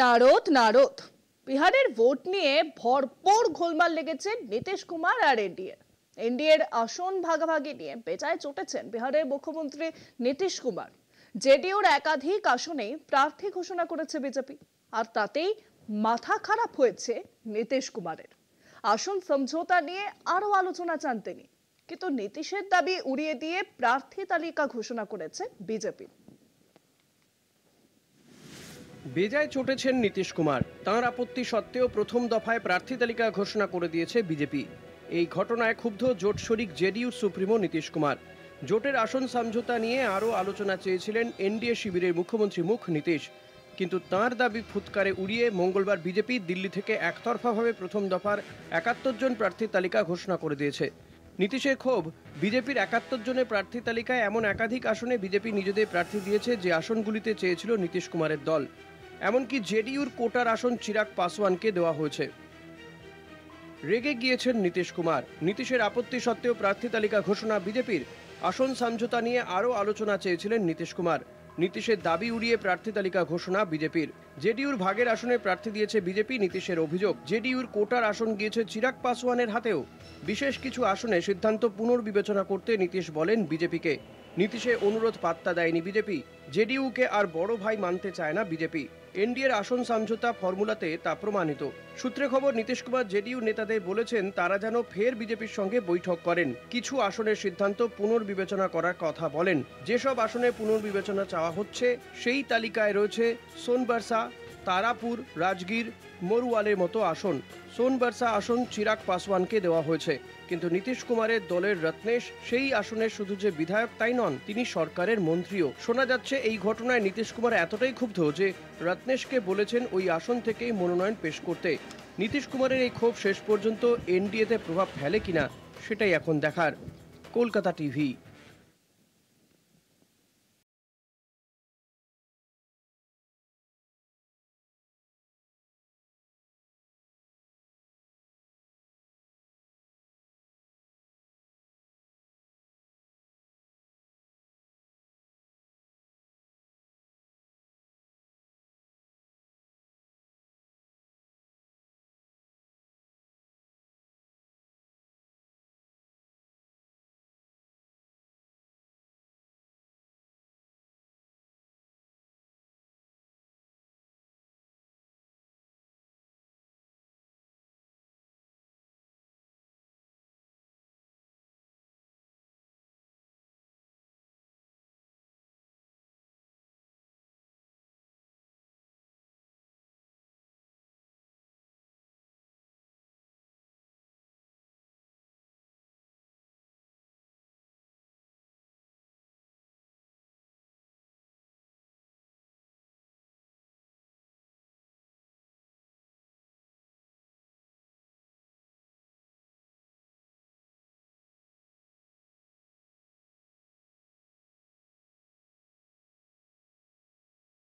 নারদ নারদ বিহারের ভোট নিয়ে ভরপুর গোলমাল লেগেছে নীতিশ কুমার আর এনডিএর আসন ভাগাভাগি নিয়ে বেজায় চটেছেন বিহারের মুখ্যমন্ত্রী নীতিশ কুমার। জেডিইউর একাধিক আসনে প্রার্থী ঘোষণা করেছে বিজেপি, আর তাতেই মাথা খারাপ হয়েছে নীতিশ কুমারের। আসন সমঝোতা নিয়ে আরো আলোচনা চান তিনি, কিন্তু নীতিশের দাবি উড়িয়ে দিয়ে প্রার্থী তালিকা ঘোষণা করেছে বিজেপি। বেজায় চটেছেন নীতিশ কুমার। তাঁর আপত্তি সত্ত্বেও প্রথম দফায় প্রার্থী তালিকা ঘোষণা করে দিয়েছে বিজেপি। এই ঘটনায় ক্ষুব্ধ জোট শরিক জেডিইউর সুপ্রিমো নীতিশ কুমার। জোটের আসন সমঝোতা নিয়ে আরও আলোচনা চেয়েছিলেন এনডিএ শিবিরের মুখ্যমন্ত্রী নীতিশ, কিন্তু তাঁর দাবি ফুৎকারে উড়িয়ে মঙ্গলবার বিজেপি দিল্লি থেকে একতরফাভাবে প্রথম দফার ৭১ জন প্রার্থীর তালিকা ঘোষণা করে দিয়েছে। নীতিশের ক্ষোভ, বিজেপির ৭১ জনের প্রার্থী তালিকায় এমন একাধিক আসনে বিজেপি নিজেদের প্রার্থী দিয়েছে যে আসনগুলিতে চেয়েছিল নীতিশ কুমারের দল। এমনকি জেডিইউর কোটার আসন চিরাগ পাসওয়ানকে দেওয়া হয়েছে। রেগে গিয়েছেন নীতিশ কুমার। নীতিশের আপত্তি সত্ত্বেও প্রার্থী তালিকা ঘোষণা বিজেপির। আসন সমঝোতা নিয়ে আরও আলোচনা চেয়েছিলেন নীতিশ কুমার। নীতিশের দাবি উড়িয়ে প্রার্থী তালিকা ঘোষণা বিজেপির। জেডিইউর ভাগের আসনে প্রার্থী দিয়েছে বিজেপি। নীতিশের অভিযোগ, জেডিইউর কোটার আসন গিয়েছে চিরাগ পাসওয়ানের হাতেও। বিশেষ কিছু আসনে সিদ্ধান্ত পুনর্বিবেচনা করতে নীতিশ বলেন বিজেপিকে। নীতিশের অনুরোধ পাত্তা দেয়নি বিজেপি। জেডিইউকে আর বড় ভাই মানতে চায় না বিজেপি। এনডিএর আসন সমঝোতা ফর্মুলাতে তা প্রমাণিত। সূত্রে খবর, নীতিশ কুমার জেডিইউ নেতাদের বলেছেন তারা যেন ফের বিজেপির সঙ্গে বৈঠক করেন, কিছু আসনের সিদ্ধান্ত পুনর্বিবেচনা করার কথা বলেন। যেসব আসনে পুনর্বিবেচনা চাওয়া হচ্ছে সেই তালিকায় রয়েছে সোনবারসা, তারাপুর, রাজগীর, মরুয়ালের মতো আসন। সোনবারসা আসন চিরাগ পাসওয়ানকে দেওয়া হয়েছে, কিন্তু নীতিশ কুমারের দলের রত্নেশ সেই আসনের শুধু যে বিধায়ক তাই নন, তিনি সরকারের মন্ত্রীও। শোনা যাচ্ছে এই ঘটনায় নীতিশ কুমার এতটাই ক্ষুব্ধ যে রত্নেশকে বলেছেন ওই আসন থেকেই মনোনয়ন পেশ করতে। নীতিশ কুমারের এই ক্ষোভ শেষ পর্যন্ত এনডিএতে প্রভাব ফেলে কিনা সেটাই এখন দেখার। কলকাতা টিভি।